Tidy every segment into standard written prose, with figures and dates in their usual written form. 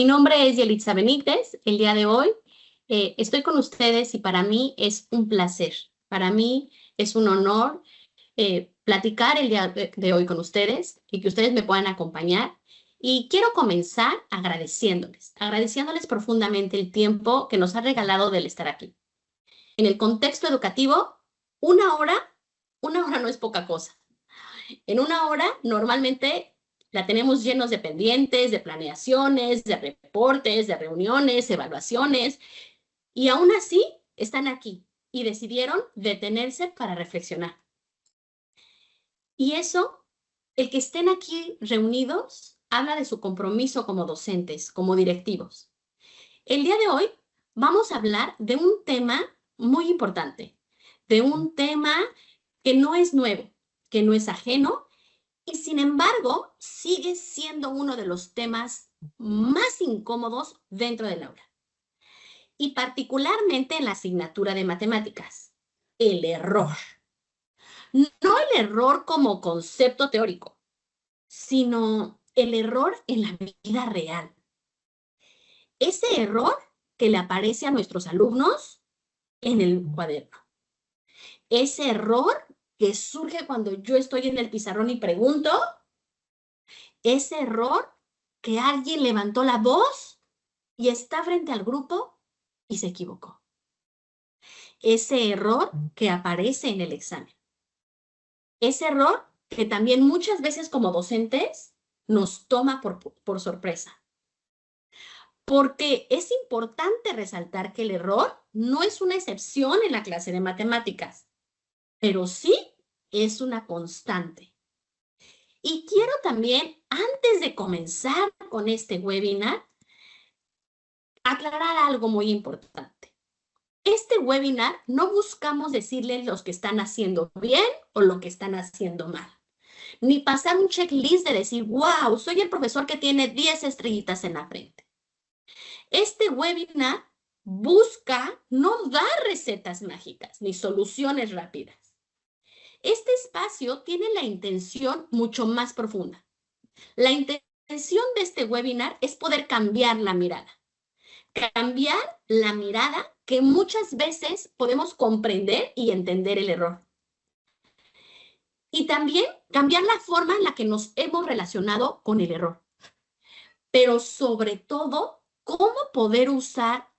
Mi nombre es Yelitza Benítez. El día de hoy estoy con ustedes y para mí es un placer. Para mí es un honor platicar el día de hoy con ustedes y que ustedes me puedan acompañar. Y quiero comenzar agradeciéndoles profundamente el tiempo que nos ha regalado del estar aquí. En el contexto educativo, una hora, una hora no es poca cosa. En una hora normalmente la tenemos llenos de pendientes, de planeaciones, de reportes, de reuniones, evaluaciones, y aún así están aquí y decidieron detenerse para reflexionar. Y eso, el que estén aquí reunidos, habla de su compromiso como docentes, como directivos. El día de hoy vamos a hablar de un tema muy importante, de un tema que no es nuevo, que no es ajeno, y sin embargo, sigue siendo uno de los temas más incómodos dentro del aula. Y particularmente en la asignatura de matemáticas, el error. No el error como concepto teórico, sino el error en la vida real. Ese error que le aparece a nuestros alumnos en el cuaderno. Ese error que surge cuando yo estoy en el pizarrón y pregunto. Ese error que alguien levantó la voz y está frente al grupo y se equivocó. Ese error que aparece en el examen. Ese error que también muchas veces como docentes nos toma por sorpresa. Porque es importante resaltar que el error no es una excepción en la clase de matemáticas, pero sí es una constante. Y quiero también, antes de comenzar con este webinar, aclarar algo muy importante. Este webinar no buscamos decirles los que están haciendo bien o lo que están haciendo mal, ni pasar un checklist de decir, wow, soy el profesor que tiene 10 estrellitas en la frente. Este webinar busca no dar recetas mágicas ni soluciones rápidas. Este espacio tiene la intención mucho más profunda. La intención de este webinar es poder cambiar la mirada. Cambiar la mirada que muchas veces podemos comprender y entender el error. Y también cambiar la forma en la que nos hemos relacionado con el error. Pero sobre todo, cómo poder usar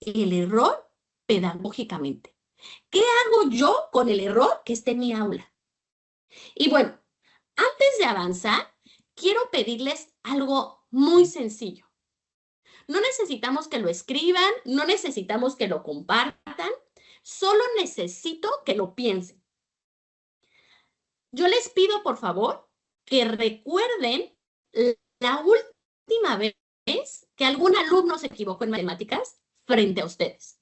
el error pedagógicamente. ¿Qué hago yo con el error que esté en mi aula? Y bueno, antes de avanzar, quiero pedirles algo muy sencillo. No necesitamos que lo escriban, no necesitamos que lo compartan, solo necesito que lo piensen. Yo les pido, por favor, que recuerden la última vez que algún alumno se equivocó en matemáticas frente a ustedes.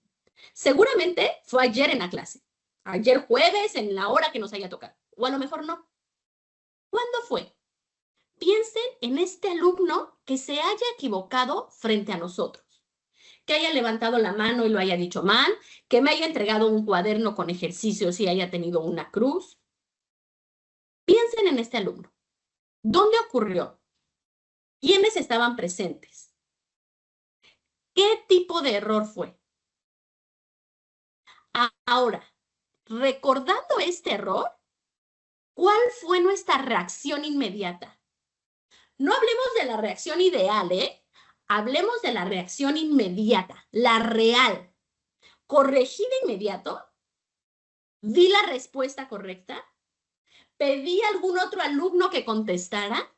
Seguramente fue ayer en la clase, ayer jueves en la hora que nos haya tocado, o a lo mejor no. ¿Cuándo fue? Piensen en este alumno que se haya equivocado frente a nosotros. Que haya levantado la mano y lo haya dicho mal, que me haya entregado un cuaderno con ejercicios y haya tenido una cruz. Piensen en este alumno. ¿Dónde ocurrió? ¿Quiénes estaban presentes? ¿Qué tipo de error fue? Ahora, recordando este error, ¿cuál fue nuestra reacción inmediata? No hablemos de la reacción ideal, ¿eh? Hablemos de la reacción inmediata, la real. ¿Corregí de inmediato? ¿Di la respuesta correcta? ¿Pedí a algún otro alumno que contestara?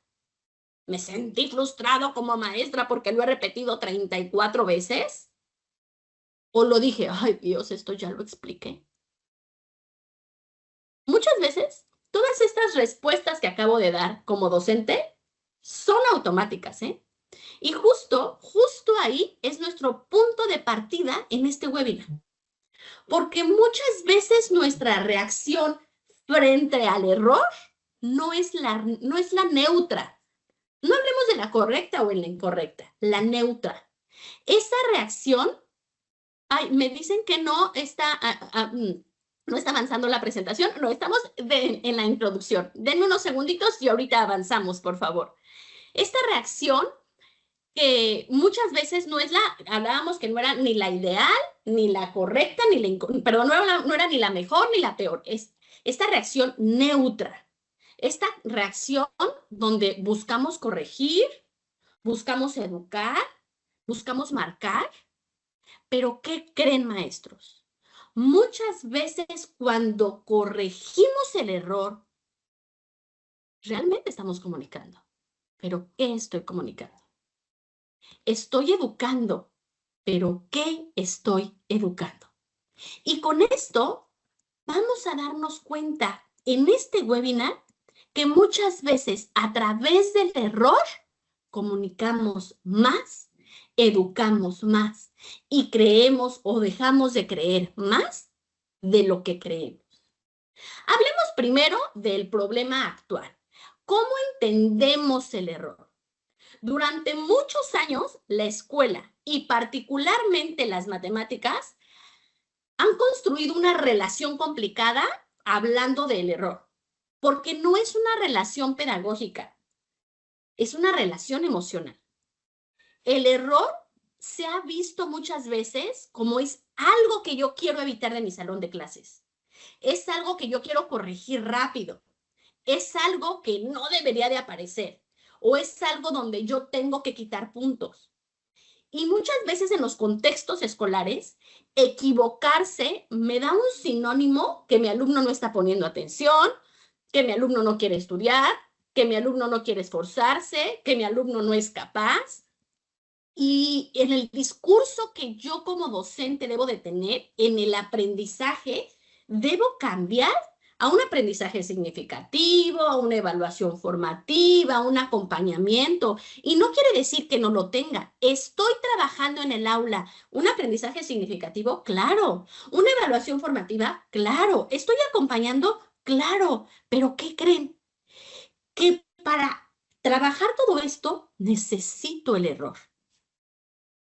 ¿Me sentí frustrado como maestra porque lo he repetido 34 veces? ¿O lo dije, ay Dios, esto ya lo expliqué? Muchas veces, todas estas respuestas que acabo de dar como docente son automáticas, ¿eh? Y justo ahí es nuestro punto de partida en este webinar. Porque muchas veces nuestra reacción frente al error no es la neutra. No hablemos de la correcta o en la incorrecta, la neutra. Esa reacción, ay, me dicen que no está, no está avanzando la presentación, no, estamos en la introducción. Denme unos segunditos y ahorita avanzamos, por favor. Esta reacción que muchas veces no es hablábamos que no era ni la ideal, ni la correcta, ni la, perdón, no era ni la mejor ni la peor. Es esta reacción neutra, esta reacción donde buscamos corregir, buscamos educar, buscamos marcar, pero ¿qué creen, maestros? Muchas veces cuando corregimos el error, realmente estamos comunicando. ¿Pero qué estoy comunicando? Estoy educando, pero ¿qué estoy educando? Y con esto vamos a darnos cuenta en este webinar que muchas veces a través del error comunicamos más, educamos más y creemos o dejamos de creer más de lo que creemos. Hablemos primero del problema actual. ¿Cómo entendemos el error? Durante muchos años, la escuela y particularmente las matemáticas han construido una relación complicada hablando del error, porque no es una relación pedagógica, es una relación emocional. El error se ha visto muchas veces como es algo que yo quiero evitar de mi salón de clases. Es algo que yo quiero corregir rápido. Es algo que no debería de aparecer. O es algo donde yo tengo que quitar puntos. Y muchas veces en los contextos escolares, equivocarse me da un sinónimo que mi alumno no está poniendo atención, que mi alumno no quiere estudiar, que mi alumno no quiere esforzarse, que mi alumno no es capaz. Y en el discurso que yo como docente debo de tener en el aprendizaje, debo cambiar a un aprendizaje significativo, a una evaluación formativa, a un acompañamiento. Y no quiere decir que no lo tenga. Estoy trabajando en el aula. ¿Un aprendizaje significativo? Claro. ¿Una evaluación formativa? Claro. ¿Estoy acompañando? Claro. Pero ¿qué creen? Que para trabajar todo esto necesito el error.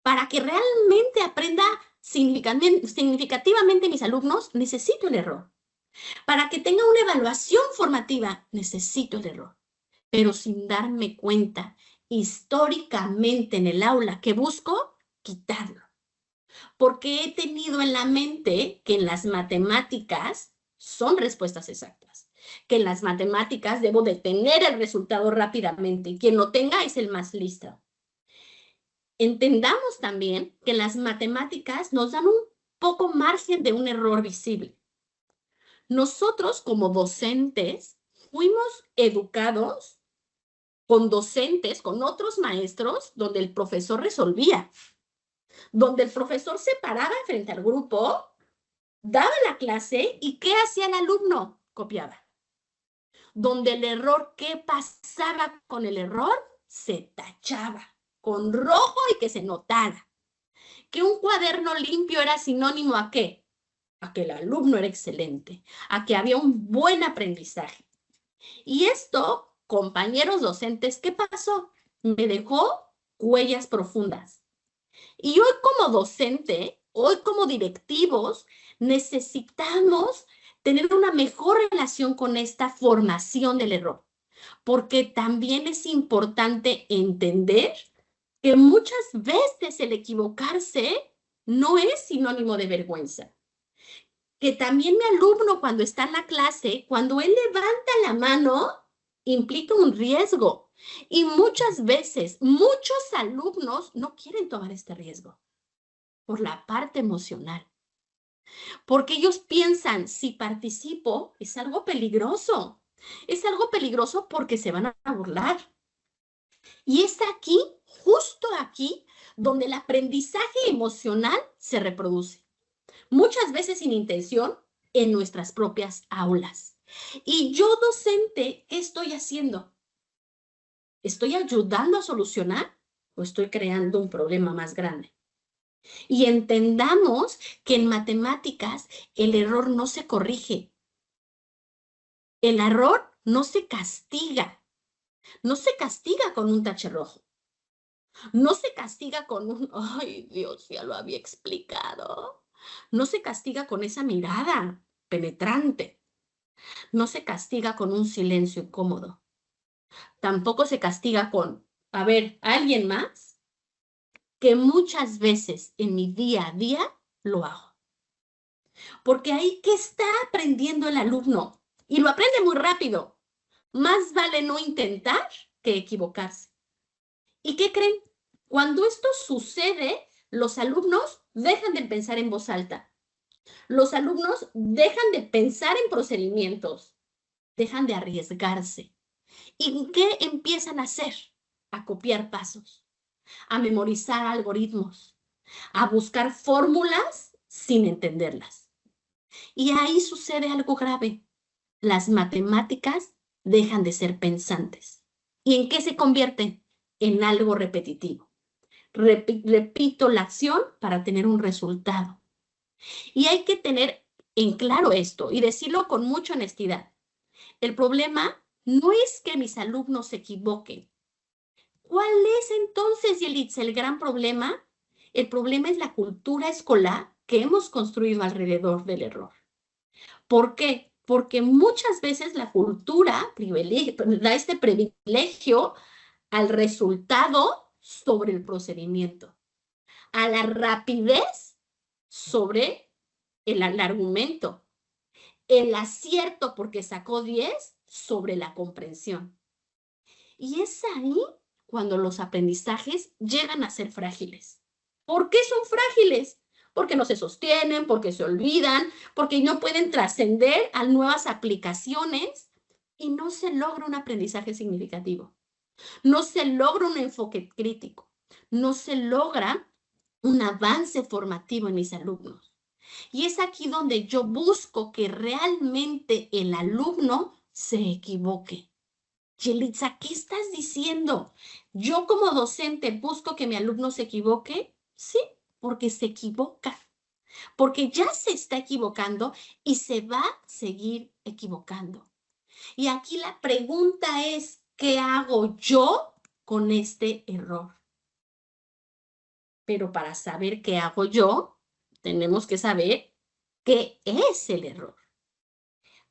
Para que realmente aprenda significativamente mis alumnos, necesito el error. Para que tenga una evaluación formativa, necesito el error. Pero sin darme cuenta, históricamente en el aula, ¿qué busco? Quitarlo. Porque he tenido en la mente que en las matemáticas son respuestas exactas. Que en las matemáticas debo de tener el resultado rápidamente y quien lo tenga es el más listo. Entendamos también que las matemáticas nos dan un poco margen de un error visible. Nosotros como docentes fuimos educados con docentes, con otros maestros, donde el profesor resolvía, donde el profesor se paraba frente al grupo, daba la clase y ¿qué hacía el alumno? Copiaba. Donde el error, ¿qué pasaba con el error? Se tachaba con rojo y que se notara. Que un cuaderno limpio era sinónimo ¿a qué? A que el alumno era excelente, a que había un buen aprendizaje. Y esto, compañeros docentes, ¿qué pasó? Me dejó huellas profundas. Y hoy como docente, hoy como directivos, necesitamos tener una mejor relación con esta formación del error, porque también es importante entender que muchas veces el equivocarse no es sinónimo de vergüenza. Que también mi alumno cuando está en la clase, cuando él levanta la mano, implica un riesgo. Y muchas veces, muchos alumnos no quieren tomar este riesgo por la parte emocional. Porque ellos piensan, si participo, es algo peligroso. Es algo peligroso porque se van a burlar. Y es aquí, justo aquí, donde el aprendizaje emocional se reproduce. Muchas veces sin intención en nuestras propias aulas. Y yo, docente, ¿qué estoy haciendo? ¿Estoy ayudando a solucionar o estoy creando un problema más grande? Y entendamos que en matemáticas el error no se corrige. El error no se castiga. No se castiga con un tache rojo. No se castiga con un, ay Dios, ya lo había explicado. No se castiga con esa mirada penetrante. No se castiga con un silencio incómodo. Tampoco se castiga con, a ver, ¿alguien más? que muchas veces en mi día a día lo hago. Porque ahí, ¿qué está aprendiendo el alumno? Y lo aprende muy rápido. Más vale no intentar que equivocarse. ¿Y qué creen? Cuando esto sucede, los alumnos dejan de pensar en voz alta. Los alumnos dejan de pensar en procedimientos, dejan de arriesgarse. ¿Y qué empiezan a hacer? A copiar pasos, a memorizar algoritmos, a buscar fórmulas sin entenderlas. Y ahí sucede algo grave. Las matemáticas dejan de ser pensantes. ¿Y en qué se convierten? En algo repetitivo. Repito la acción para tener un resultado. Y hay que tener en claro esto y decirlo con mucha honestidad. El problema no es que mis alumnos se equivoquen. ¿Cuál es entonces, Yelitza, el gran problema? El problema es la cultura escolar que hemos construido alrededor del error. ¿Por qué? Porque muchas veces la cultura da este privilegio al resultado sobre el procedimiento, a la rapidez sobre el argumento, el acierto porque sacó 10 sobre la comprensión. Y es ahí cuando los aprendizajes llegan a ser frágiles. ¿Por qué son frágiles? Porque no se sostienen, porque se olvidan, porque no pueden trascender a nuevas aplicaciones y no se logra un aprendizaje significativo. No se logra un enfoque crítico. No se logra un avance formativo en mis alumnos. Y es aquí donde yo busco que realmente el alumno se equivoque. Yelitza, ¿qué estás diciendo? ¿Yo como docente busco que mi alumno se equivoque? Sí, porque se equivoca, porque ya se está equivocando y se va a seguir equivocando. Y aquí la pregunta es, ¿qué hago yo con este error? Pero para saber qué hago yo, tenemos que saber qué es el error.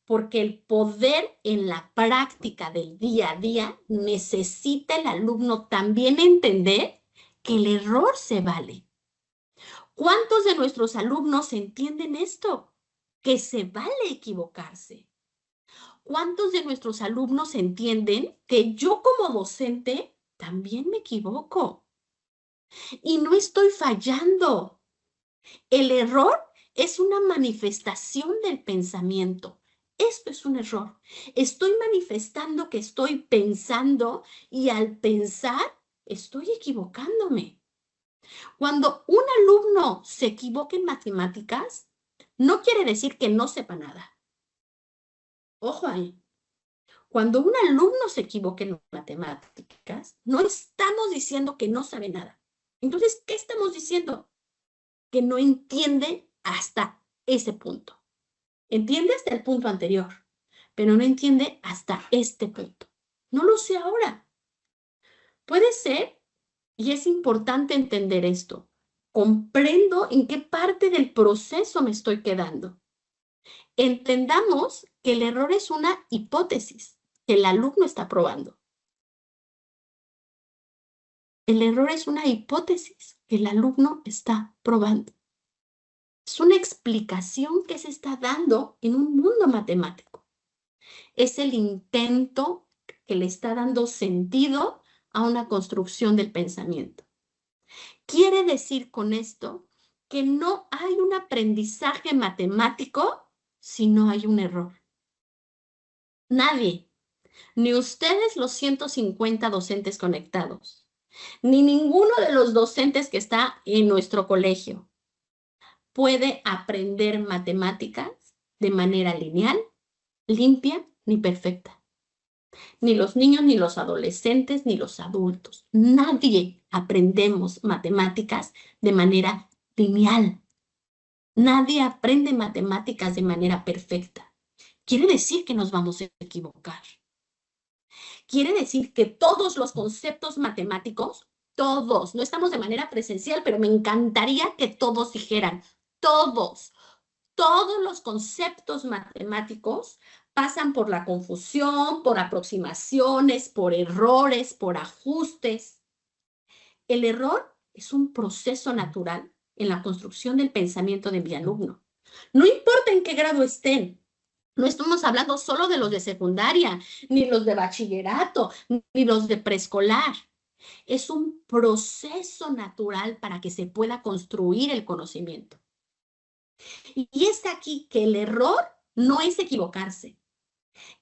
Porque el poder en la práctica del día a día necesita el alumno también entender que el error se vale. ¿Cuántos de nuestros alumnos entienden esto? Que se vale equivocarse. ¿Cuántos de nuestros alumnos entienden que yo como docente también me equivoco? Y no estoy fallando. El error es una manifestación del pensamiento. Esto es un error. Estoy manifestando que estoy pensando y al pensar estoy equivocándome. Cuando un alumno se equivoca en matemáticas, no quiere decir que no sepa nada. Ojo ahí. Cuando un alumno se equivoca en matemáticas, no estamos diciendo que no sabe nada. Entonces, ¿qué estamos diciendo? Que no entiende hasta ese punto. Entiende hasta el punto anterior, pero no entiende hasta este punto. No lo sé ahora. Puede ser, y es importante entender esto, comprendo en qué parte del proceso me estoy quedando. Entendamos que el error es una hipótesis que el alumno está probando. El error es una hipótesis que el alumno está probando. Es una explicación que se está dando en un mundo matemático. Es el intento que le está dando sentido a una construcción del pensamiento. Quiere decir con esto que no hay un aprendizaje matemático si no hay un error. Nadie, ni ustedes los 150 docentes conectados, ni ninguno de los docentes que está en nuestro colegio puede aprender matemáticas de manera lineal, limpia ni perfecta. Ni los niños, ni los adolescentes, ni los adultos. Nadie aprendemos matemáticas de manera lineal. Nadie aprende matemáticas de manera perfecta. Quiere decir que nos vamos a equivocar. Quiere decir que todos los conceptos matemáticos, todos, no estamos de manera presencial, pero me encantaría que todos dijeran, todos los conceptos matemáticos pasan por la confusión, por aproximaciones, por errores, por ajustes. El error Es un proceso natural en la construcción del pensamiento de mi alumno. No importa en qué grado estén. No estamos hablando solo de los de secundaria, ni los de bachillerato, ni los de preescolar. Es un proceso natural para que se pueda construir el conocimiento. Y es aquí que el error no es equivocarse.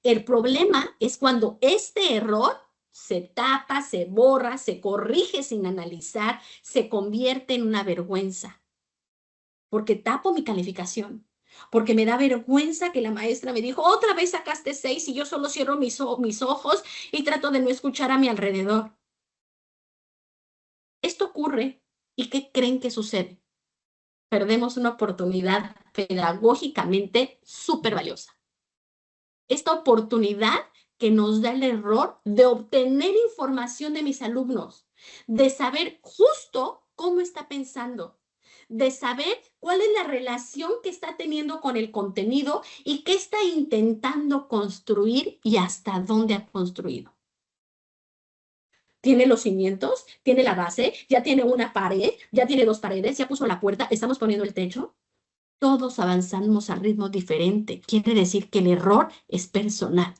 El problema es cuando este error se tapa, se borra, se corrige sin analizar, se convierte en una vergüenza. Porque tapo mi calificación. Porque me da vergüenza que la maestra me dijo, otra vez sacaste 6 y yo solo cierro mis ojos y trato de no escuchar a mi alrededor. Esto ocurre y ¿qué creen que sucede? Perdemos una oportunidad pedagógicamente súper valiosa. Esta oportunidad que nos da el error de obtener información de mis alumnos, de saber justo cómo está pensando, de saber cuál es la relación que está teniendo con el contenido y qué está intentando construir y hasta dónde ha construido. Tiene los cimientos, tiene la base, ya tiene una pared, ya tiene 2 paredes, ya puso la puerta, estamos poniendo el techo. Todos avanzamos a ritmo diferente. Quiere decir que el error es personal.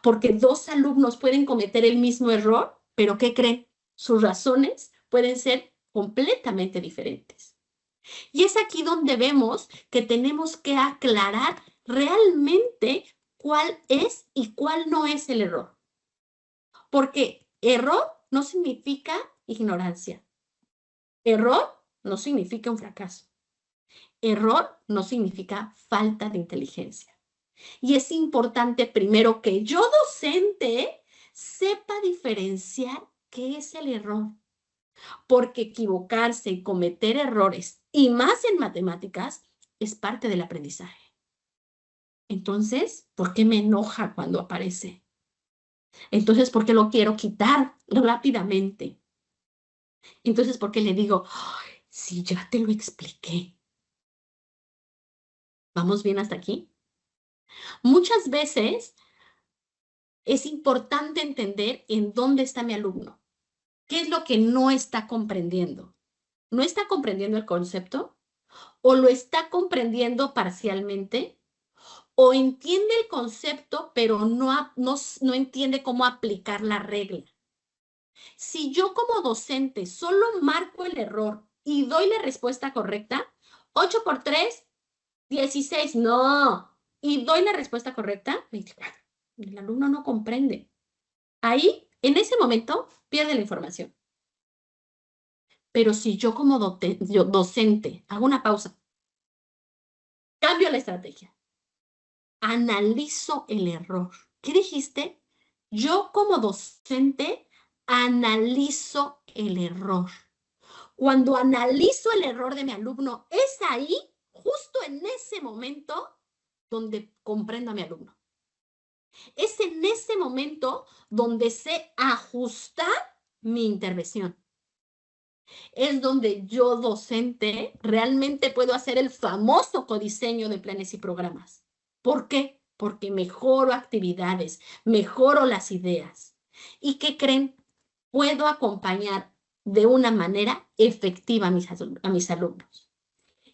Porque 2 alumnos pueden cometer el mismo error, pero ¿qué creen? Sus razones pueden ser completamente diferentes. Y es aquí donde vemos que tenemos que aclarar realmente cuál es y cuál no es el error. Porque error no significa ignorancia. Error no significa un fracaso. Error no significa falta de inteligencia. Y es importante primero que yo, docente, sepa diferenciar qué es el error. Porque equivocarse y cometer errores, y más en matemáticas, es parte del aprendizaje. Entonces, ¿por qué me enoja cuando aparece? Entonces, ¿por qué lo quiero quitar rápidamente? Entonces, ¿por qué le digo, si ya te lo expliqué? ¿Vamos bien hasta aquí? Muchas veces es importante entender en dónde está mi alumno. ¿Qué es lo que no está comprendiendo? ¿No está comprendiendo el concepto? ¿O lo está comprendiendo parcialmente? ¿O entiende el concepto, pero no entiende cómo aplicar la regla? Si yo como docente solo marco el error y doy la respuesta correcta, 8 por 3, 16, no. Y doy la respuesta correcta, 24. El alumno no comprende. Ahí, en ese momento, pierde la información. Pero si yo como docente hago una pausa, cambio la estrategia, analizo el error. ¿Qué dijiste? Yo como docente analizo el error. Cuando analizo el error de mi alumno, es ahí, justo en ese momento, donde comprendo a mi alumno. Es en ese momento donde sé ajustar mi intervención. Es donde yo, docente, realmente puedo hacer el famoso codiseño de planes y programas. ¿Por qué? Porque mejoro actividades, mejoro las ideas. ¿Y qué creen? Puedo acompañar de una manera efectiva a mis alumnos.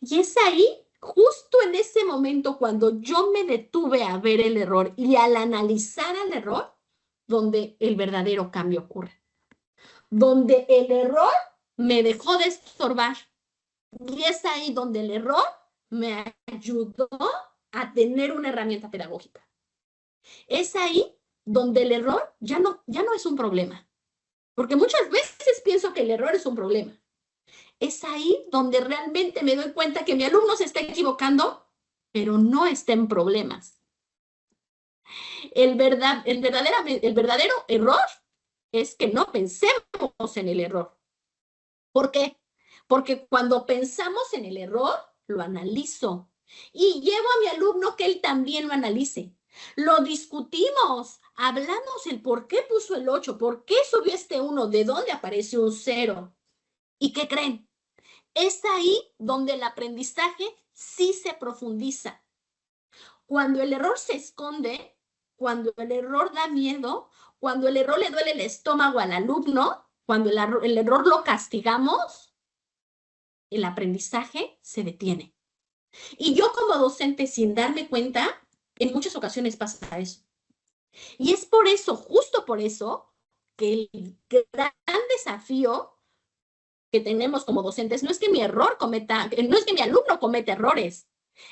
Y es ahí, justo en ese momento, cuando yo me detuve a ver el error y al analizar el error, donde el verdadero cambio ocurre. Donde el error me dejó de estorbar. Y es ahí donde el error me ayudó a tener una herramienta pedagógica. Es ahí donde el error ya no es un problema. Porque muchas veces pienso que el error es un problema. Es ahí donde realmente me doy cuenta que mi alumno se está equivocando, pero no está en problemas. El verdadero error es que no pensemos en el error. ¿Por qué? Porque cuando pensamos en el error, lo analizo y llevo a mi alumno que él también lo analice. Lo discutimos, hablamos el por qué puso el 8, por qué subió este 1, de dónde aparece un 0. ¿Y qué creen? Es ahí donde el aprendizaje sí se profundiza. Cuando el error se esconde, cuando el error da miedo, cuando el error le duele el estómago al alumno, Cuando el error lo castigamos, el aprendizaje se detiene. Y yo como docente, sin darme cuenta, en muchas ocasiones pasa eso. Y es por eso, justo por eso, que el gran desafío que tenemos como docentes no es que mi alumno cometa errores.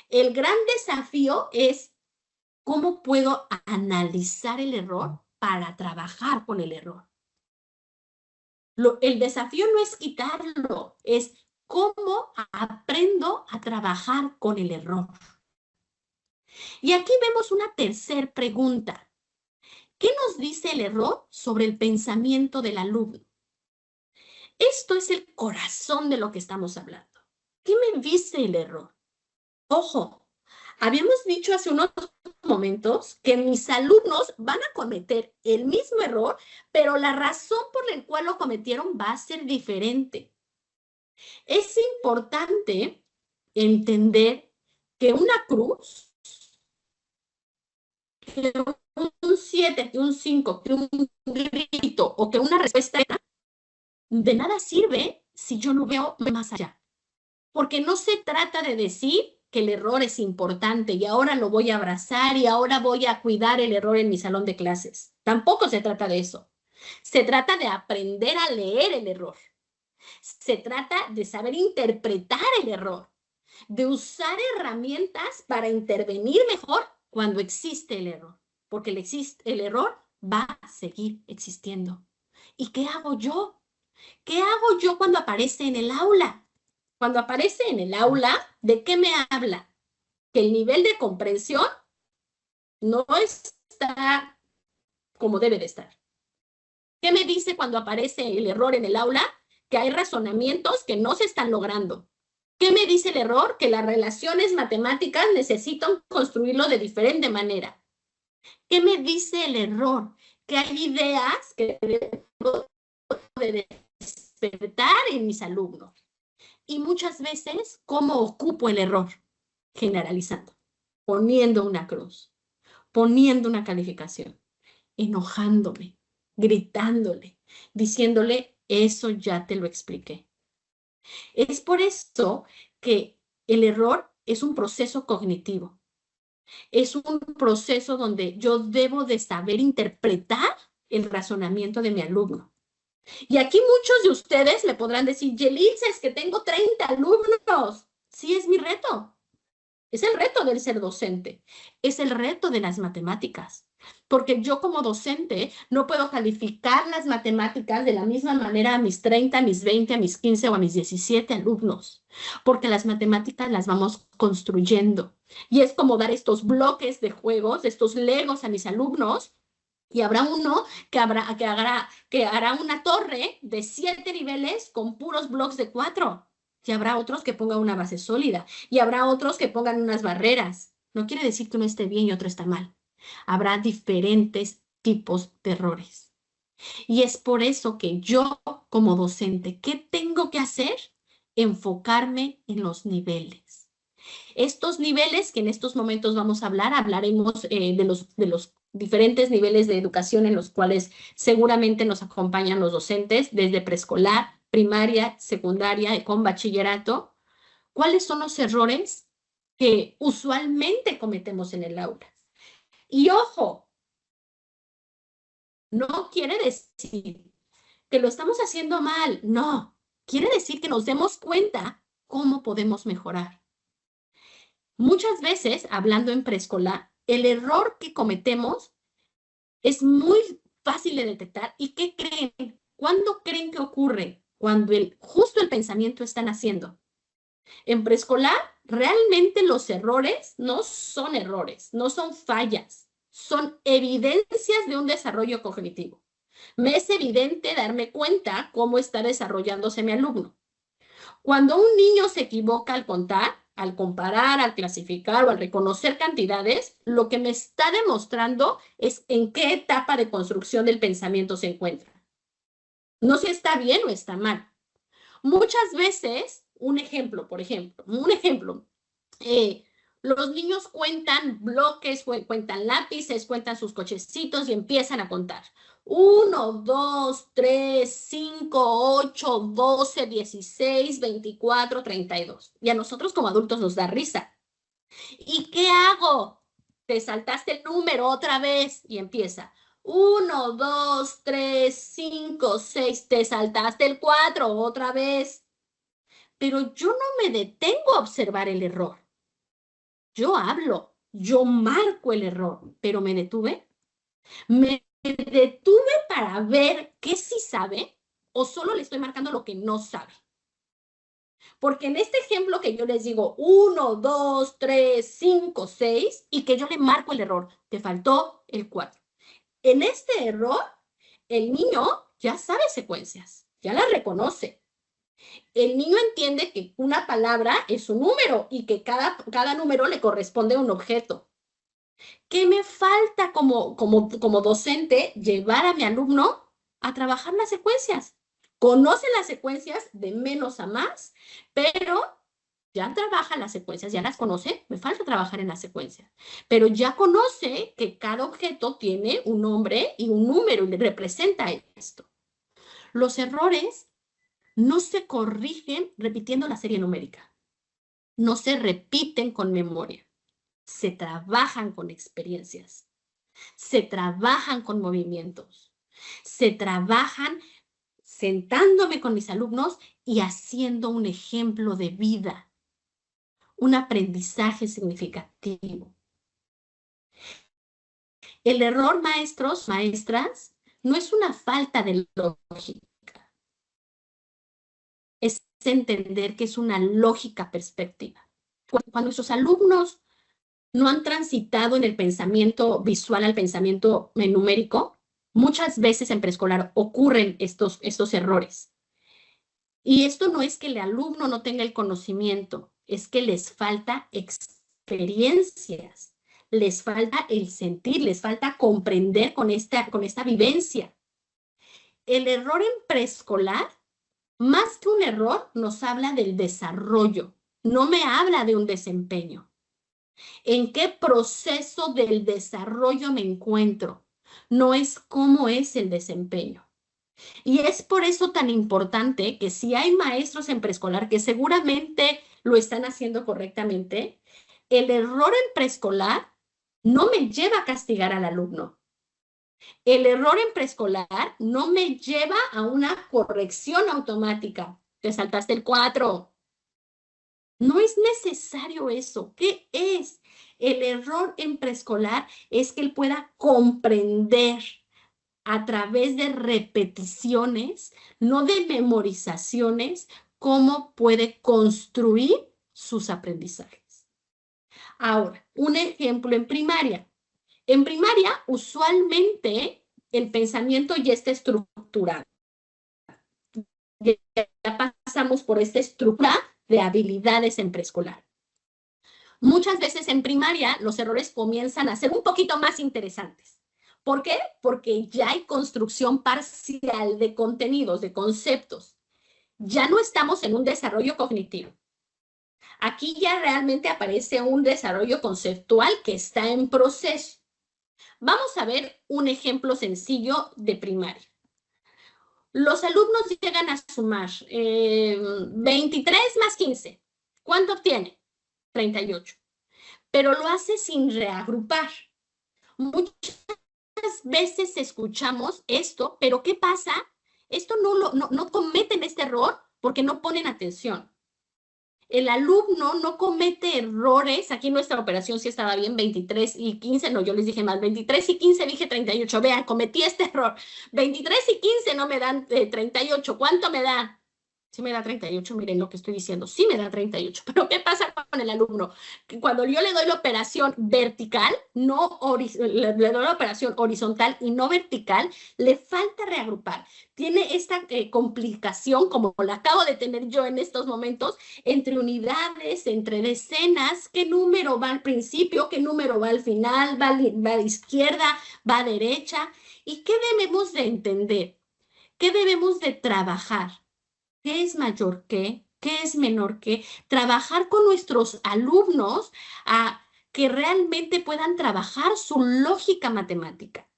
El gran desafío es cómo puedo analizar el error para trabajar con el error. El desafío no es quitarlo, es cómo aprendo a trabajar con el error. Y aquí vemos una tercera pregunta. ¿Qué nos dice el error sobre el pensamiento del alumno? Esto es el corazón de lo que estamos hablando. ¿Qué me dice el error? Ojo, habíamos dicho hace unos momentos que mis alumnos van a cometer el mismo error, pero la razón por la cual lo cometieron va a ser diferente. Es importante entender que una cruz, que un 7, que un 5, que un grito o que una respuesta de nada sirve si yo no veo más allá. Porque no se trata de decir que el error es importante y ahora lo voy a abrazar y ahora voy a cuidar el error en mi salón de clases. Tampoco se trata de eso. Se trata de aprender a leer el error. Se trata de saber interpretar el error, de usar herramientas para intervenir mejor cuando existe el error, porque el error va a seguir existiendo. ¿Y qué hago yo? ¿Qué hago yo cuando aparece en el aula? Cuando aparece en el aula, ¿de qué me habla? Que el nivel de comprensión no está como debe de estar. ¿Qué me dice cuando aparece el error en el aula? Que hay razonamientos que no se están logrando. ¿Qué me dice el error? Que las relaciones matemáticas necesitan construirlo de diferente manera. ¿Qué me dice el error? Que hay ideas que debo de despertar en mis alumnos. Y muchas veces, ¿cómo ocupo el error? Generalizando, poniendo una cruz, poniendo una calificación, enojándome, gritándole, diciéndole, eso ya te lo expliqué. Es por esto que el error es un proceso cognitivo. Es un proceso donde yo debo de saber interpretar el razonamiento de mi alumno. Y aquí muchos de ustedes me podrán decir, Yelitza, es que tengo 30 alumnos. Sí, es mi reto. Es el reto del ser docente. Es el reto de las matemáticas. Porque yo como docente no puedo calificar las matemáticas de la misma manera a mis 30, a mis 20, a mis 15 o a mis 17 alumnos. Porque las matemáticas las vamos construyendo. Y es como dar estos bloques de juegos, estos legos a mis alumnos. Y habrá uno que hará una torre de 7 niveles con puros bloques de 4. Y habrá otros que pongan una base sólida. Y habrá otros que pongan unas barreras. No quiere decir que uno esté bien y otro está mal. Habrá diferentes tipos de errores. Y es por eso que yo, como docente, ¿qué tengo que hacer? Enfocarme en los niveles. Estos niveles que en estos momentos vamos a hablar, hablaremos de los diferentes niveles de educación en los cuales seguramente nos acompañan los docentes, desde preescolar, primaria, secundaria y con bachillerato. ¿Cuáles son los errores que usualmente cometemos en el aula? Y ojo, no quiere decir que lo estamos haciendo mal, no. Quiere decir que nos demos cuenta cómo podemos mejorar. Muchas veces, hablando en preescolar, el error que cometemos es muy fácil de detectar. ¿Y qué creen? ¿Cuándo creen que ocurre? Cuando justo el pensamiento están haciendo. En preescolar, realmente los errores no son errores, no son fallas, son evidencias de un desarrollo cognitivo. Me es evidente darme cuenta cómo está desarrollándose mi alumno. Cuando un niño se equivoca al contar, al comparar, al clasificar o al reconocer cantidades, lo que me está demostrando es en qué etapa de construcción del pensamiento se encuentra. No si está bien o está mal. Muchas veces, por ejemplo, los niños cuentan bloques, cuentan lápices, cuentan sus cochecitos y empiezan a contar. 1, 2, 3, 5, 8, 12, 16, 24, 32. Y a nosotros como adultos nos da risa. ¿Y qué hago? Te saltaste el número otra vez y empieza. 1, 2, 3, 5, 6. Te saltaste el 4 otra vez. Pero yo no me detengo a observar el error. Yo hablo, yo marco el error, pero me detuve. Me detuve para ver qué sí sabe o solo le estoy marcando lo que no sabe. Porque en este ejemplo que yo les digo 1, 2, 3, 5, 6 y que yo le marco el error, te faltó el 4. En este error, el niño ya sabe secuencias, ya las reconoce. El niño entiende que una palabra es un número y que cada número le corresponde a un objeto. ¿Qué me falta como docente? Llevar a mi alumno a trabajar las secuencias. Conoce las secuencias de menos a más, pero ya trabaja las secuencias, ya las conoce, me falta trabajar en las secuencias, pero ya conoce que cada objeto tiene un nombre y un número y le representa esto. Los errores no se corrigen repitiendo la serie numérica, no se repiten con memoria, se trabajan con experiencias, se trabajan con movimientos, se trabajan sentándome con mis alumnos y haciendo un ejemplo de vida, un aprendizaje significativo. El error, maestros, maestras, no es una falta de lógica, es entender que es una lógica perspectiva. Cuando nuestros alumnos no han transitado en el pensamiento visual al pensamiento numérico, muchas veces en preescolar ocurren estos errores. Y esto no es que el alumno no tenga el conocimiento, es que les falta experiencias, les falta el sentir, les falta comprender con esta vivencia. El error en preescolar, más que un error, nos habla del desarrollo, no me habla de un desempeño. ¿En qué proceso del desarrollo me encuentro? No es cómo es el desempeño. Y es por eso tan importante que si hay maestros en preescolar que seguramente lo están haciendo correctamente, el error en preescolar no me lleva a castigar al alumno. El error en preescolar no me lleva a una corrección automática. Te saltaste el 4. No es necesario eso. ¿Qué es? El error en preescolar es que él pueda comprender a través de repeticiones, no de memorizaciones, cómo puede construir sus aprendizajes. Ahora, un ejemplo en primaria. En primaria, usualmente el pensamiento ya está estructurado. Ya pasamos por esta estructura de habilidades en preescolar. Muchas veces en primaria los errores comienzan a ser un poquito más interesantes. ¿Por qué? Porque ya hay construcción parcial de contenidos, de conceptos. Ya no estamos en un desarrollo cognitivo. Aquí ya realmente aparece un desarrollo conceptual que está en proceso. Vamos a ver un ejemplo sencillo de primaria. Los alumnos llegan a sumar 23 más 15. ¿Cuánto obtiene? 38. Pero lo hace sin reagrupar. Muchas veces escuchamos esto, pero ¿qué pasa? Esto no cometen este error porque no ponen atención. El alumno no comete errores. Aquí nuestra operación sí estaba bien, 23 y 15, no, yo les dije mal, 23 y 15 dije 38. Vean, cometí este error. 23 y 15 no me dan 38. ¿Cuánto me da? Sí me da 38, miren lo que estoy diciendo, sí me da 38, pero ¿qué pasa con el alumno? Que cuando yo le doy la operación vertical, le doy la operación horizontal y no vertical, le falta reagrupar. Tiene esta complicación, como la acabo de tener yo en estos momentos, entre unidades, entre decenas, qué número va al principio, qué número va al final, va a la izquierda, va a derecha, y qué debemos de entender, qué debemos de trabajar. ¿Qué es mayor que? ¿Qué es menor que? Trabajar con nuestros alumnos a que realmente puedan trabajar su lógica matemática.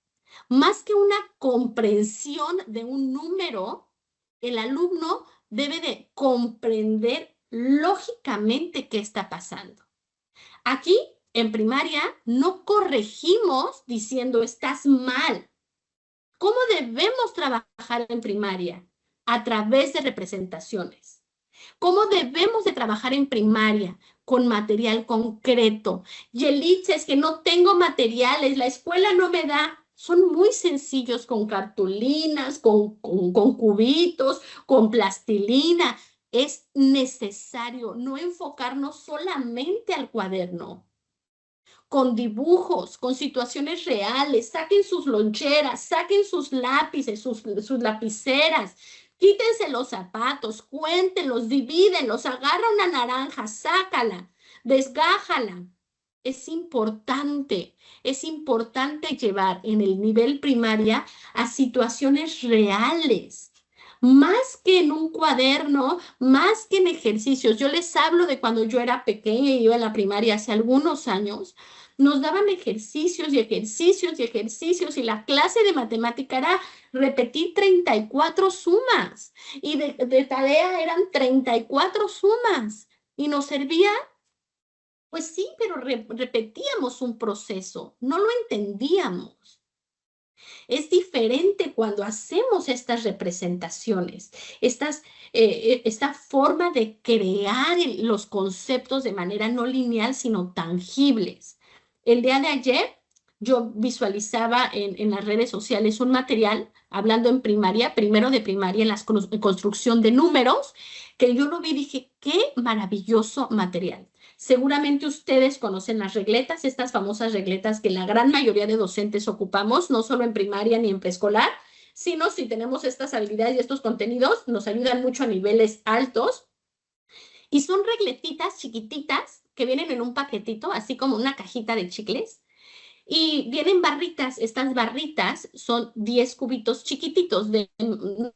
Más que una comprensión de un número, el alumno debe de comprender lógicamente qué está pasando. Aquí, en primaria, no corregimos diciendo estás mal. ¿Cómo debemos trabajar en primaria? A través de representaciones. ¿Cómo debemos de trabajar en primaria? Con material concreto. Yelitza, es que no tengo materiales, la escuela no me da. Son muy sencillos con cartulinas, con cubitos, con plastilina. Es necesario no enfocarnos solamente al cuaderno, con dibujos, con situaciones reales. Saquen sus loncheras, saquen sus lápices, sus lapiceras, quítense los zapatos, cuéntenlos, divídenlos, agarra una naranja, sácala, desgájala. Es importante llevar en el nivel primaria a situaciones reales, más que en un cuaderno, más que en ejercicios. Yo les hablo de cuando yo era pequeña y iba en la primaria hace algunos años. Nos daban ejercicios y ejercicios y ejercicios, y la clase de matemática era repetir 34 sumas, y de tarea eran 34 sumas, y nos servía, pues sí, pero repetíamos un proceso, no lo entendíamos. Es diferente cuando hacemos estas representaciones, esta forma de crear los conceptos de manera no lineal, sino tangibles. El día de ayer yo visualizaba en las redes sociales un material, hablando en primaria, primero de primaria, en la construcción de números, que yo lo vi y dije, qué maravilloso material. Seguramente ustedes conocen las regletas, estas famosas regletas que la gran mayoría de docentes ocupamos, no solo en primaria ni en preescolar, sino si tenemos estas habilidades y estos contenidos, nos ayudan mucho a niveles altos. Y son regletitas chiquititas que vienen en un paquetito, así como una cajita de chicles. Y vienen barritas, estas barritas son 10 cubitos chiquititos,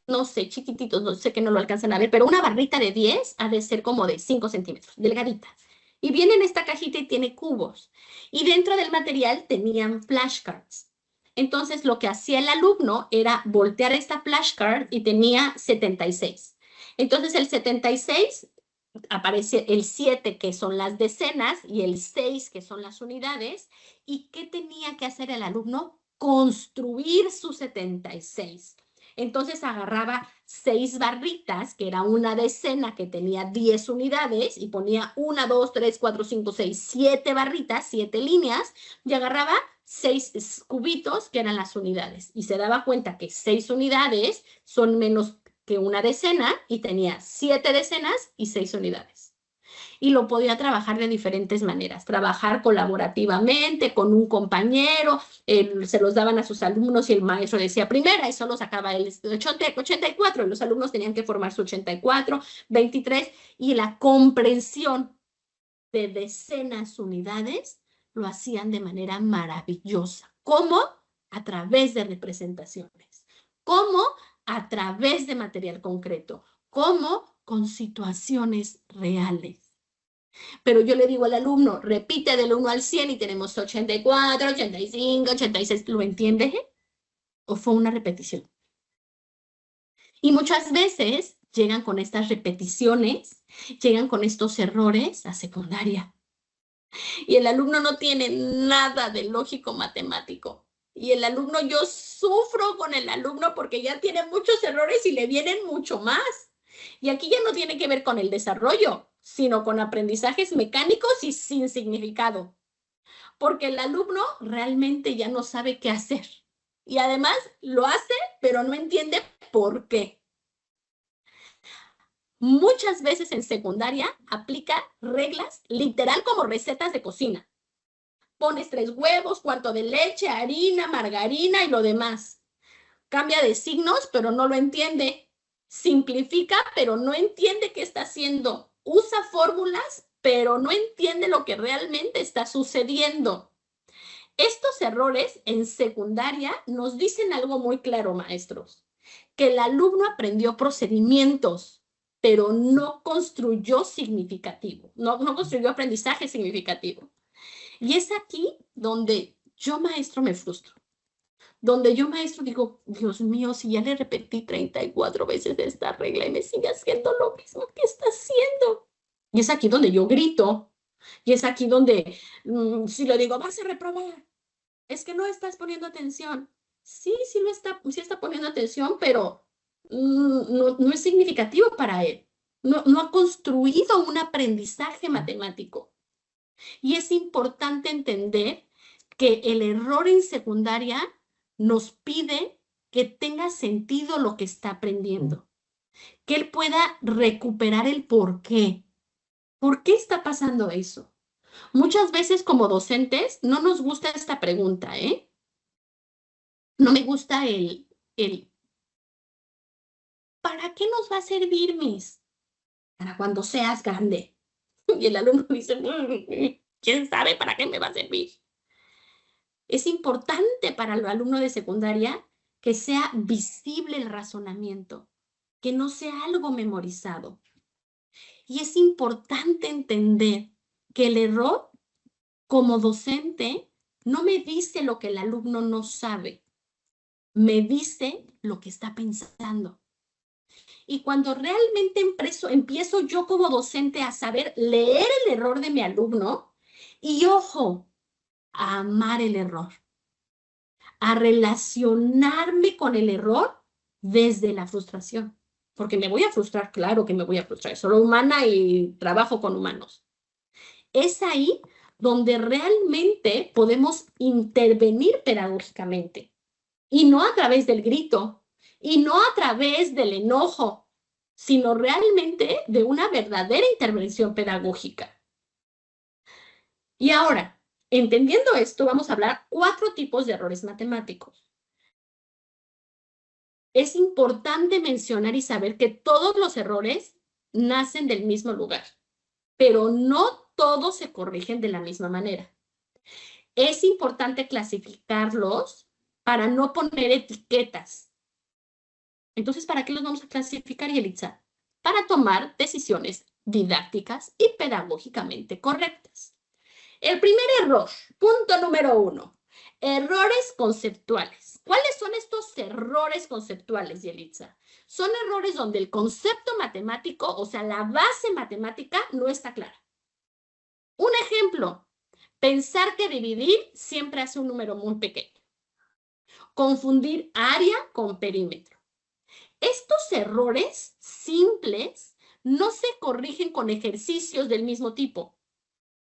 no sé, chiquititos, no sé que no lo alcanzan a ver, pero una barrita de 10 ha de ser como de 5 centímetros, delgadita. Y viene en esta cajita y tiene cubos. Y dentro del material tenían flashcards. Entonces lo que hacía el alumno era voltear esta flashcard y tenía 76. Entonces el 76 aparece el 7, que son las decenas, y el 6, que son las unidades. ¿Y qué tenía que hacer el alumno? Construir su 76. Entonces agarraba 6 barritas, que era una decena que tenía 10 unidades, y ponía 1, 2, 3, 4, 5, 6, 7 barritas, 7 líneas, y agarraba 6 cubitos, que eran las unidades. Y se daba cuenta que 6 unidades son menos que una decena, y tenía 7 decenas y 6 unidades. Y lo podía trabajar de diferentes maneras, trabajar colaborativamente con un compañero, se los daban a sus alumnos y el maestro decía primera y solo sacaba el 84, y los alumnos tenían que formar su 84, 23, y la comprensión de decenas unidades lo hacían de manera maravillosa. ¿Cómo? A través de representaciones. ¿Cómo? A través de material concreto. ¿Cómo? Con situaciones reales. Pero yo le digo al alumno, repite del 1 al 100 y tenemos 84, 85, 86. ¿Lo entiendes? ¿O fue una repetición? Y muchas veces llegan con estas repeticiones, llegan con estos errores a secundaria. Y el alumno no tiene nada de lógico matemático. Y el alumno, yo sufro con el alumno porque ya tiene muchos errores y le vienen mucho más. Y aquí ya no tiene que ver con el desarrollo, sino con aprendizajes mecánicos y sin significado. Porque el alumno realmente ya no sabe qué hacer. Y además lo hace, pero no entiende por qué. Muchas veces en secundaria aplica reglas literal como recetas de cocina. Pones 3 huevos, cuarto de leche, harina, margarina y lo demás. Cambia de signos, pero no lo entiende. Simplifica, pero no entiende qué está haciendo. Usa fórmulas, pero no entiende lo que realmente está sucediendo. Estos errores en secundaria nos dicen algo muy claro, maestros, que el alumno aprendió procedimientos, pero no construyó significativo, no construyó aprendizaje significativo. Y es aquí donde yo, maestro, me frustro. donde yo, maestro, digo, Dios mío, si ya le repetí 34 veces esta regla y me sigue haciendo lo mismo que está haciendo. Y es aquí donde yo grito, y es aquí donde, si le digo, vas a reprobar, es que no estás poniendo atención. Sí, sí está poniendo atención, pero no es significativo para él. No ha construido un aprendizaje matemático. Y es importante entender que el error en secundaria nos pide que tenga sentido lo que está aprendiendo, que él pueda recuperar el por qué. ¿Por qué está pasando eso? Muchas veces como docentes no nos gusta esta pregunta, ¿eh? No me gusta el ¿para qué nos va a servir, Miss? Para cuando seas grande. Y el alumno dice, ¿quién sabe para qué me va a servir? Es importante para el alumno de secundaria que sea visible el razonamiento, que no sea algo memorizado. Y es importante entender que el error como docente no me dice lo que el alumno no sabe, me dice lo que está pensando. Y cuando realmente empiezo yo como docente a saber leer el error de mi alumno y, ojo, a amar el error, a relacionarme con el error desde la frustración. Porque me voy a frustrar, claro que me voy a frustrar. Soy humana y trabajo con humanos. Es ahí donde realmente podemos intervenir pedagógicamente. Y no a través del grito, y no a través del enojo, sino realmente de una verdadera intervención pedagógica. Y ahora, entendiendo esto, vamos a hablar 4 tipos de errores matemáticos. Es importante mencionar y saber que todos los errores nacen del mismo lugar, pero no todos se corrigen de la misma manera. Es importante clasificarlos para no poner etiquetas. Entonces, ¿para qué los vamos a clasificar, Yelitza? Para tomar decisiones didácticas y pedagógicamente correctas. El primer error, punto número 1, errores conceptuales. ¿Cuáles son estos errores conceptuales, Yelitza? Son errores donde el concepto matemático, o sea, la base matemática, no está clara. Un ejemplo, pensar que dividir siempre hace un número muy pequeño. Confundir área con perímetro. Estos errores simples no se corrigen con ejercicios del mismo tipo.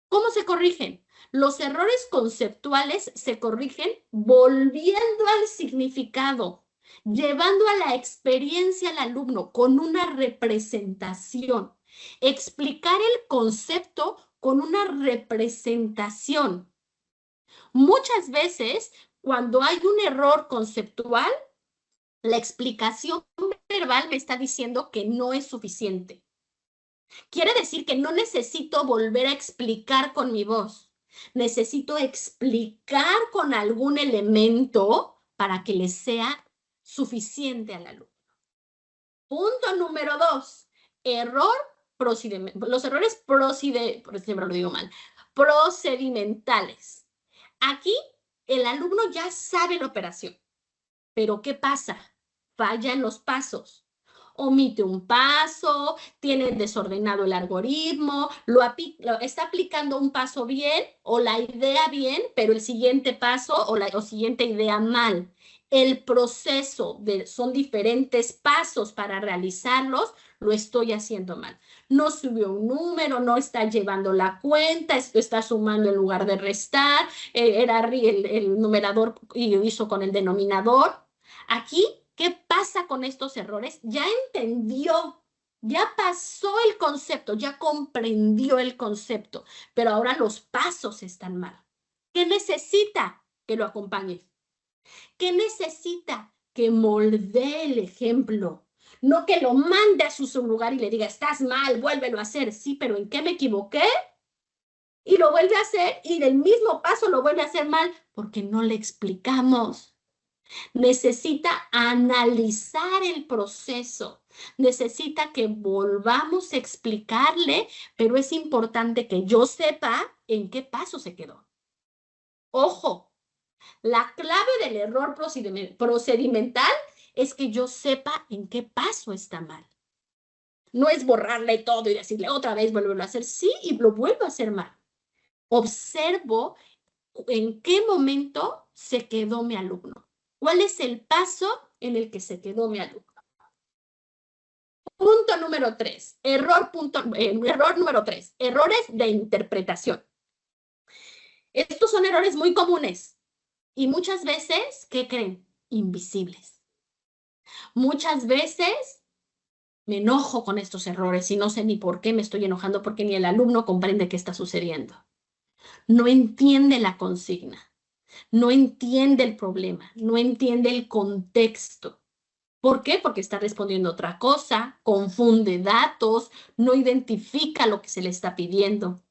¿Cómo se corrigen? Los errores conceptuales se corrigen volviendo al significado, llevando a la experiencia al alumno con una representación. Explicar el concepto con una representación. Muchas veces, cuando hay un error conceptual, la explicación verbal me está diciendo que no es suficiente. Quiere decir que no necesito volver a explicar con mi voz. Necesito explicar con algún elemento para que le sea suficiente al alumno. Punto número 2. Error procedimental. Los errores siempre lo digo mal, procedimentales. Aquí el alumno ya sabe la operación. Pero ¿qué pasa? Falla en los pasos. Omite un paso, tiene desordenado el algoritmo, está aplicando un paso bien o la idea bien, pero el siguiente paso o siguiente idea mal. El proceso son diferentes pasos para realizarlos, lo estoy haciendo mal. No subió un número, no está llevando la cuenta, esto está sumando en lugar de restar, era el numerador y hizo con el denominador. Aquí, ¿qué pasa con estos errores? Ya entendió, ya pasó el concepto, ya comprendió el concepto, pero ahora los pasos están mal. ¿Qué necesita? Que lo acompañe. ¿Qué necesita? Que moldee el ejemplo. No que lo mande a su lugar y le diga, estás mal, vuélvelo a hacer. Sí, pero ¿en qué me equivoqué? Y lo vuelve a hacer y del mismo paso lo vuelve a hacer mal porque no le explicamos. Necesita analizar el proceso, necesita que volvamos a explicarle, pero es importante que yo sepa en qué paso se quedó. Ojo, La clave del error procedimental es que yo sepa en qué paso está mal. No es borrarle todo y decirle otra vez, vuelvo a hacer, sí, y lo vuelvo a hacer mal. Observo en qué momento se quedó mi alumno. ¿Cuál es el paso en el que se quedó mi alumno? Punto número 3. Error número 3. Errores de interpretación. Estos son errores muy comunes y muchas veces, ¿qué creen? Invisibles. Muchas veces me enojo con estos errores y no sé ni por qué me estoy enojando porque ni el alumno comprende qué está sucediendo. No entiende la consigna, no entiende el problema, no entiende el contexto. ¿Por qué? Porque está respondiendo otra cosa, confunde datos, no identifica lo que se le está pidiendo.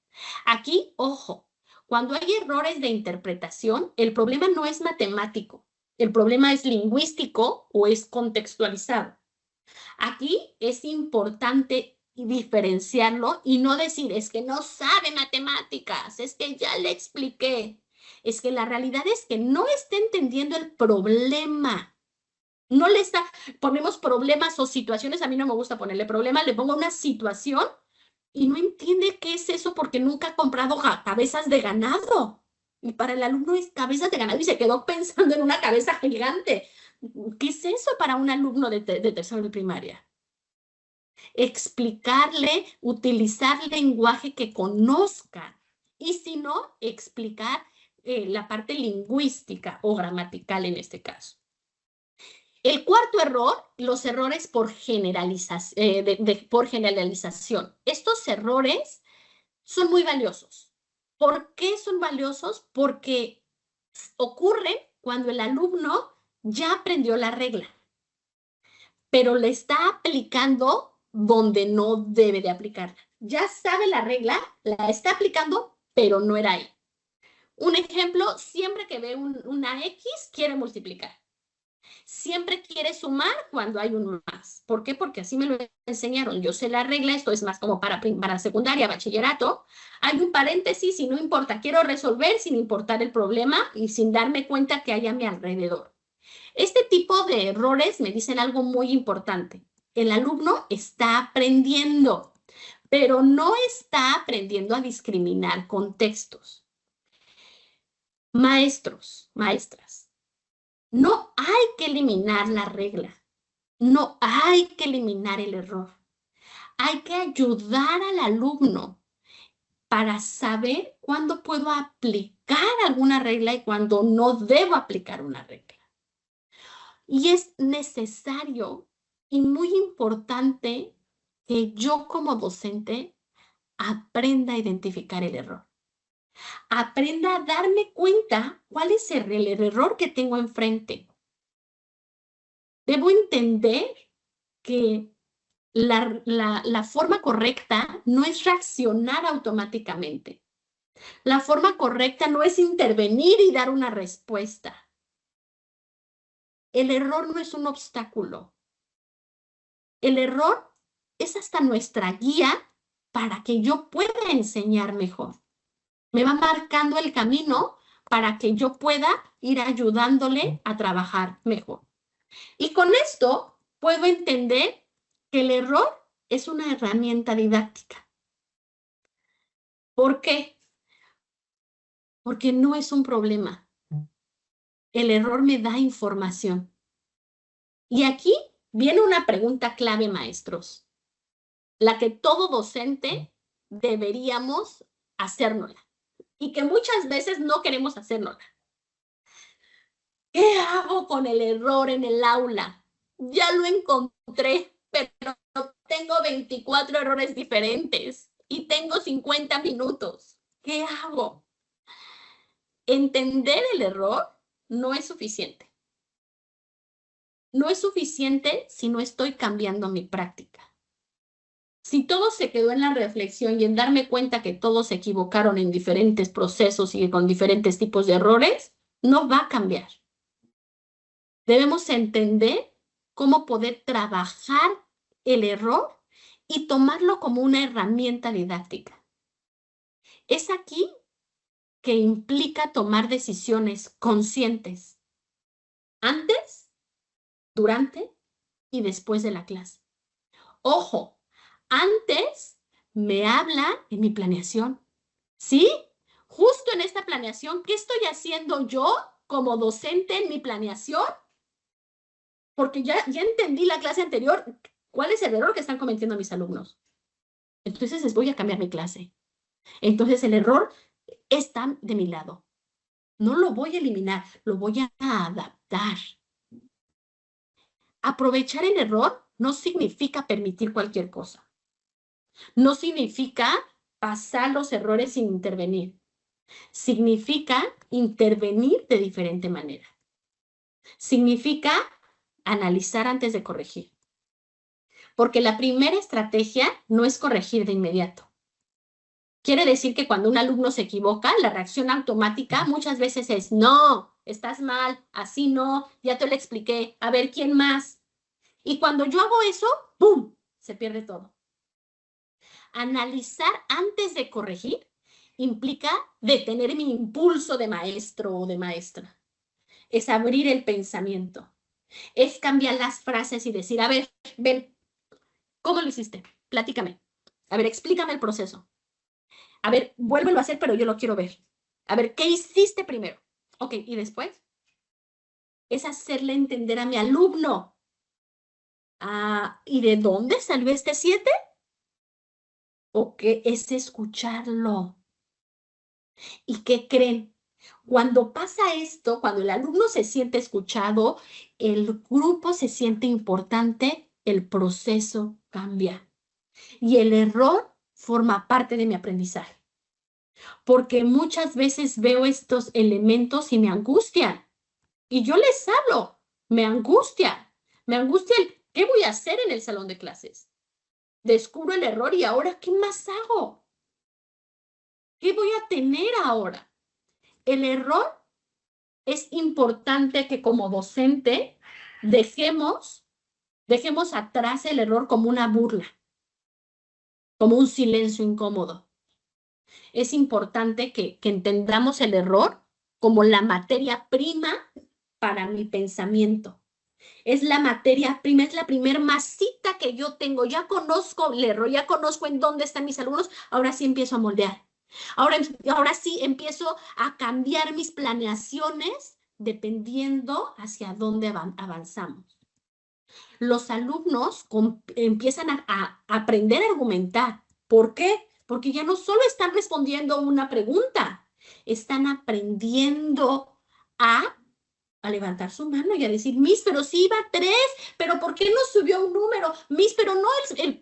Aquí, ojo, cuando hay errores de interpretación, el problema no es matemático, el problema es lingüístico o es contextualizado. Aquí es importante diferenciarlo y no decir, es que no sabe matemáticas, es que ya le expliqué. Es que la realidad es que no está entendiendo el problema. No le está, ponemos problemas o situaciones, a mí no me gusta ponerle problema, le pongo una situación y no entiende qué es eso porque nunca ha comprado cabezas de ganado. Y para el alumno es cabezas de ganado y se quedó pensando en una cabeza gigante. ¿Qué es eso para un alumno de tercero de primaria? Explicarle, utilizar lenguaje que conozca y si no, explicar la parte lingüística o gramatical en este caso. El cuarto error, los errores por generalización. Estos errores son muy valiosos. ¿Por qué son valiosos? Porque ocurren cuando el alumno ya aprendió la regla, pero le está aplicando donde no debe de aplicarla. Ya sabe la regla, la está aplicando, pero no era ahí. Un ejemplo, siempre que ve una X, quiere multiplicar. Siempre quiere sumar cuando hay un más. ¿Por qué? Porque así me lo enseñaron. Yo sé la regla, esto es más como para secundaria, bachillerato. Hay un paréntesis y no importa, quiero resolver sin importar el problema y sin darme cuenta que hay a mi alrededor. Este tipo de errores me dicen algo muy importante. El alumno está aprendiendo, pero no está aprendiendo a discriminar contextos. Maestros, maestras, no hay que eliminar la regla. No hay que eliminar el error. Hay que ayudar al alumno para saber cuándo puedo aplicar alguna regla y cuándo no debo aplicar una regla. Y es necesario y muy importante que yo como docente aprenda a identificar el error. Aprenda a darme cuenta cuál es el error que tengo enfrente. Debo entender que la forma correcta no es reaccionar automáticamente. La forma correcta no es intervenir y dar una respuesta. El error no es un obstáculo. El error es hasta nuestra guía para que yo pueda enseñar mejor. Me va marcando el camino para que yo pueda ir ayudándole a trabajar mejor. Y con esto puedo entender que el error es una herramienta didáctica. ¿Por qué? Porque no es un problema. El error me da información. Y aquí viene una pregunta clave, maestros, la que todo docente deberíamos hacérnosla y que muchas veces no queremos hacérnosla. ¿Qué hago con el error en el aula? Ya lo encontré, pero tengo 24 errores diferentes y tengo 50 minutos. ¿Qué hago? Entender el error no es suficiente. No es suficiente si no estoy cambiando mi práctica. Si todo se quedó en la reflexión y en darme cuenta que todos se equivocaron en diferentes procesos y con diferentes tipos de errores, no va a cambiar. Debemos entender cómo poder trabajar el error y tomarlo como una herramienta didáctica. Es aquí que implica tomar decisiones conscientes antes, durante y después de la clase. Ojo, antes me habla en mi planeación, ¿sí? Justo en esta planeación, ¿qué estoy haciendo yo como docente en mi planeación? Porque ya entendí la clase anterior, cuál es el error que están cometiendo mis alumnos. Entonces les voy a cambiar mi clase. Entonces el error está de mi lado. No lo voy a eliminar, lo voy a adaptar. Aprovechar el error no significa permitir cualquier cosa. No significa pasar los errores sin intervenir. Significa intervenir de diferente manera. Significa analizar antes de corregir. Porque la primera estrategia no es corregir de inmediato. Quiere decir que cuando un alumno se equivoca, la reacción automática muchas veces es, no, estás mal, así no, ya te lo expliqué, a ver, ¿quién más? Y cuando yo hago eso, ¡pum!, se pierde todo. Analizar antes de corregir implica detener mi impulso de maestro o de maestra. Es abrir el pensamiento. Es cambiar las frases y decir, a ver, ven, ¿cómo lo hiciste? Platícame. A ver, explícame el proceso. A ver, vuélvelo a hacer, pero yo lo quiero ver. A ver, ¿qué hiciste primero? Ok, ¿y después? Es hacerle entender a mi alumno. ¿Y de dónde salió este 7? ¿O qué es escucharlo? ¿Y qué creen? Cuando pasa esto, cuando el alumno se siente escuchado, el grupo se siente importante, el proceso cambia. Y el error forma parte de mi aprendizaje. Porque muchas veces veo estos elementos y me angustian. Y yo les hablo, me angustia el, ¿qué voy a hacer en el salón de clases? Descubro el error y ahora, ¿qué más hago? ¿Qué voy a tener ahora? El error es importante que como docente dejemos atrás el error como una burla, como un silencio incómodo. Es importante que entendamos el error como la materia prima para mi pensamiento. Es la materia prima, es la primer masita que yo tengo. Ya conozco el error, ya conozco en dónde están mis alumnos, ahora sí empiezo a moldear. Ahora sí empiezo a cambiar mis planeaciones dependiendo hacia dónde avanzamos. Los alumnos empiezan a aprender a argumentar. ¿Por qué? Porque ya no solo están respondiendo una pregunta, están aprendiendo a levantar su mano y a decir, Miss, pero sí iba 3, pero ¿por qué no subió un número? Miss, pero no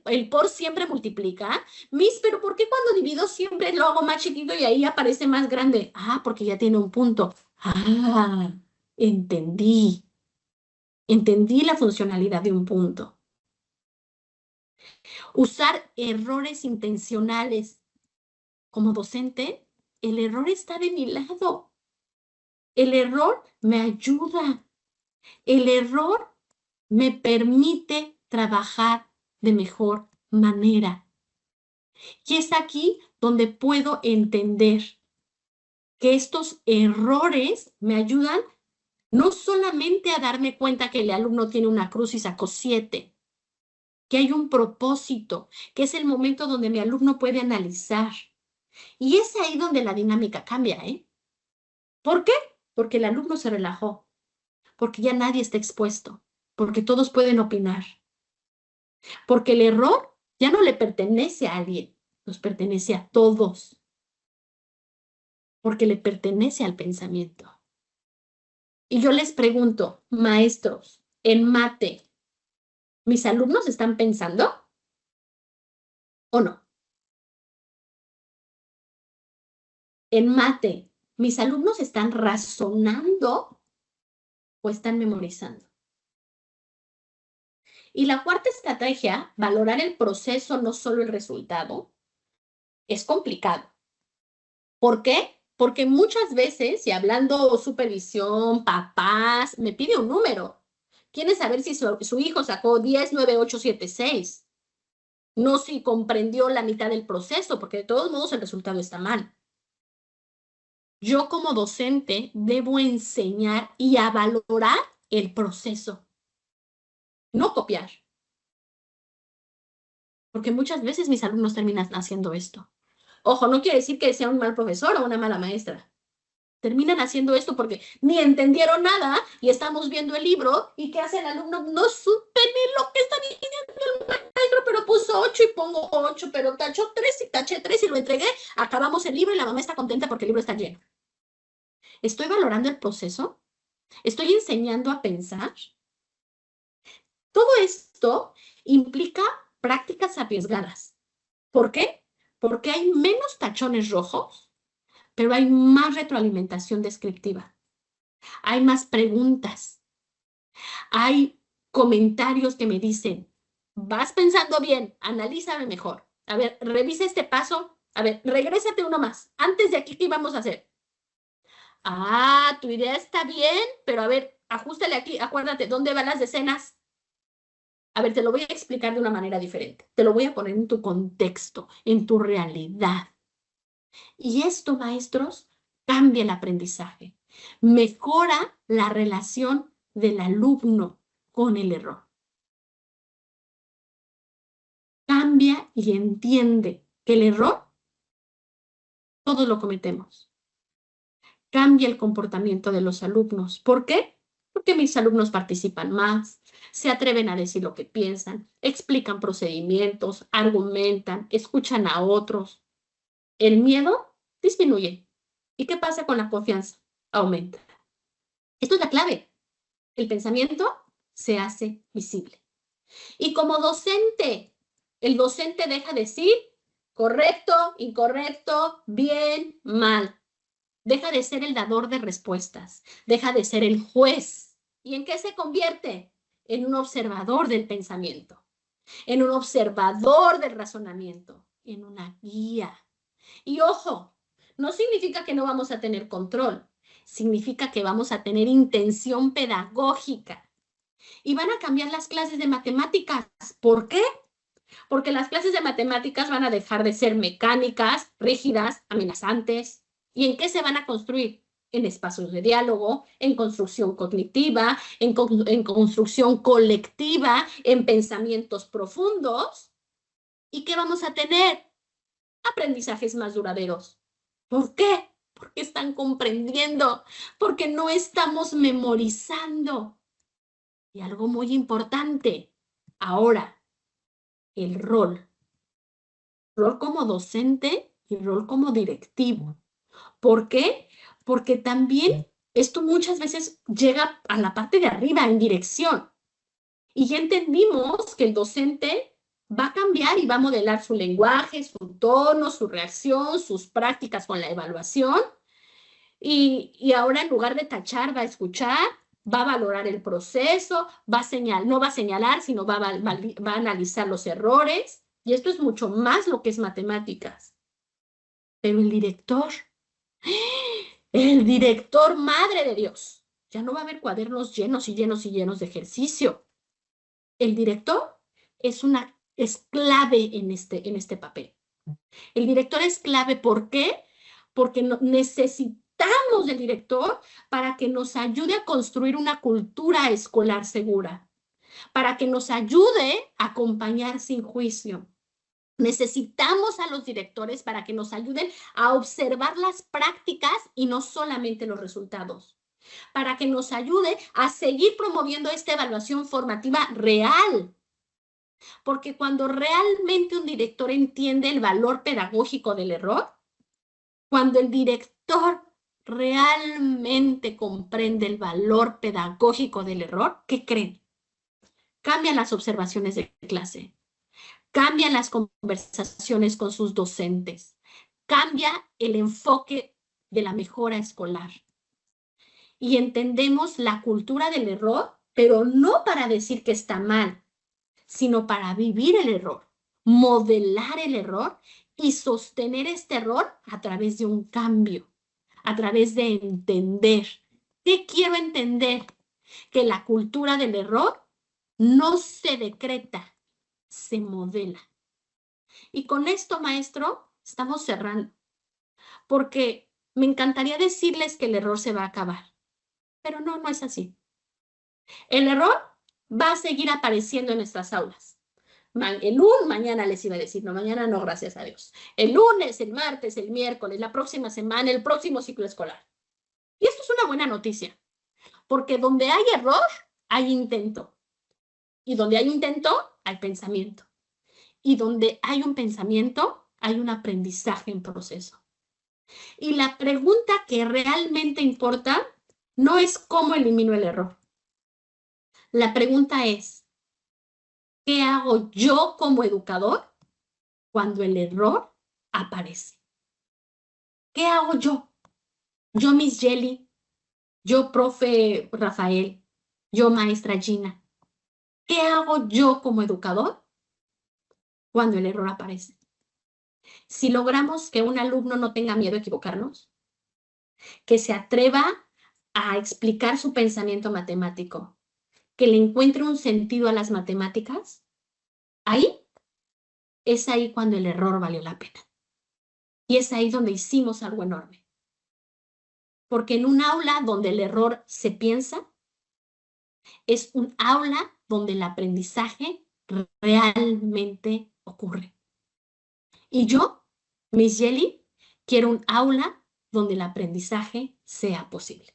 el por siempre multiplica. Miss, pero ¿por qué cuando divido siempre lo hago más chiquito y ahí aparece más grande? Porque ya tiene un punto. Entendí. Entendí la funcionalidad de un punto. Usar errores intencionales. Como docente, el error está de mi lado. El error me ayuda. El error me permite trabajar de mejor manera. Y es aquí donde puedo entender que estos errores me ayudan no solamente a darme cuenta que el alumno tiene una cruz y sacó 7, que hay un propósito, que es el momento donde mi alumno puede analizar. Y es ahí donde la dinámica cambia, ¿eh? ¿Por qué? Porque el alumno se relajó, porque ya nadie está expuesto, porque todos pueden opinar. Porque el error ya no le pertenece a alguien, nos pertenece a todos. Porque le pertenece al pensamiento. Y yo les pregunto, maestros, en mate, ¿mis alumnos están pensando o no? En mate, ¿mis alumnos están razonando o están memorizando? Y la cuarta estrategia, valorar el proceso, no solo el resultado, es complicado. ¿Por qué? Porque muchas veces, y hablando supervisión, papás, me pide un número. Quiere saber si su hijo sacó 10, 9, 8, 7, 6. No si comprendió la mitad del proceso, porque de todos modos el resultado está mal. Yo como docente debo enseñar y a valorar el proceso, no copiar. Porque muchas veces mis alumnos terminan haciendo esto. Ojo, no quiere decir que sea un mal profesor o una mala maestra. Terminan haciendo esto porque ni entendieron nada y estamos viendo el libro y ¿qué hace el alumno? No supe ni lo que está diciendo el maestro, pero puso 8 y pongo 8, pero tachó 3 y taché 3 y lo entregué. Acabamos el libro y la mamá está contenta porque el libro está lleno. ¿Estoy valorando el proceso? ¿Estoy enseñando a pensar? Todo esto implica prácticas arriesgadas. ¿Por qué? Porque hay menos tachones rojos, pero hay más retroalimentación descriptiva. Hay más preguntas. Hay comentarios que me dicen, vas pensando bien, analízame mejor. A ver, revisa este paso. A ver, regrésate uno más. Antes de aquí, ¿qué íbamos a hacer? Ah, tu idea está bien, pero a ver, ajustale aquí. Acuérdate, ¿dónde van las decenas? A ver, te lo voy a explicar de una manera diferente. Te lo voy a poner en tu contexto, en tu realidad. Y esto, maestros, cambia el aprendizaje, mejora la relación del alumno con el error. Cambia y entiende que el error todos lo cometemos. Cambia el comportamiento de los alumnos. ¿Por qué? Porque mis alumnos participan más, se atreven a decir lo que piensan, explican procedimientos, argumentan, escuchan a otros. El miedo disminuye. ¿Y qué pasa con la confianza? Aumenta. Esto es la clave. El pensamiento se hace visible. Y como docente, el docente deja de decir correcto, incorrecto, bien, mal. Deja de ser el dador de respuestas, deja de ser el juez. ¿Y en qué se convierte? En un observador del pensamiento, en un observador del razonamiento, en una guía. Y ojo, no significa que no vamos a tener control, significa que vamos a tener intención pedagógica. Y van a cambiar las clases de matemáticas. ¿Por qué? Porque las clases de matemáticas van a dejar de ser mecánicas, rígidas, amenazantes. ¿Y en qué se van a construir? En espacios de diálogo, en construcción cognitiva, en construcción colectiva, en pensamientos profundos. ¿Y qué vamos a tener? Aprendizajes más duraderos. ¿Por qué? Porque están comprendiendo, porque no estamos memorizando. Y algo muy importante, ahora, el rol. Rol como docente y rol como directivo. ¿Por qué? Porque también esto muchas veces llega a la parte de arriba, en dirección. Y ya entendimos que el docente va a cambiar y va a modelar su lenguaje, su tono, su reacción, sus prácticas con la evaluación. Y ahora en lugar de tachar, va a escuchar, va a valorar el proceso, no va a señalar, sino va a analizar los errores. Y esto es mucho más lo que es matemáticas. Pero el director, madre de Dios, ya no va a haber cuadernos llenos y llenos y llenos de ejercicio. El director es clave en este papel. El director es clave, ¿por qué? Porque necesitamos del director para que nos ayude a construir una cultura escolar segura, para que nos ayude a acompañar sin juicio. Necesitamos a los directores para que nos ayuden a observar las prácticas y no solamente los resultados, para que nos ayude a seguir promoviendo esta evaluación formativa real. Porque cuando realmente un director entiende el valor pedagógico del error, cuando el director realmente comprende el valor pedagógico del error, ¿qué creen? Cambian las observaciones de clase, cambian las conversaciones con sus docentes, cambia el enfoque de la mejora escolar. Y entendemos la cultura del error, pero no para decir que está mal, sino para vivir el error, modelar el error y sostener este error a través de un cambio, a través de entender. ¿Qué quiero entender? Que la cultura del error no se decreta, se modela. Y con esto, maestro, estamos cerrando, porque Me encantaría decirles que el error se va a acabar, pero no, no es así. El error va a seguir apareciendo en nuestras aulas. Mañana les iba a decir, no, mañana no, gracias a Dios. El lunes, el martes, el miércoles, la próxima semana, el próximo ciclo escolar. Y esto es una buena noticia, porque donde hay error, hay intento. Y donde hay intento, hay pensamiento. Y donde hay un pensamiento, hay un aprendizaje en proceso. Y la pregunta que realmente importa no es cómo elimino el error. La pregunta es, ¿qué hago yo como educador cuando el error aparece? ¿Qué hago yo? Yo, Miss Jelly, yo, profe Rafael, yo, maestra Gina. ¿Qué hago yo como educador cuando el error aparece? Si logramos que un alumno no tenga miedo a equivocarnos, que se atreva a explicar su pensamiento matemático, que le encuentre un sentido a las matemáticas, ahí es ahí cuando el error valió la pena. Y es ahí donde hicimos algo enorme. Porque en un aula donde el error se piensa, es un aula donde el aprendizaje realmente ocurre. Y yo, Miss Jelly, quiero un aula donde el aprendizaje sea posible.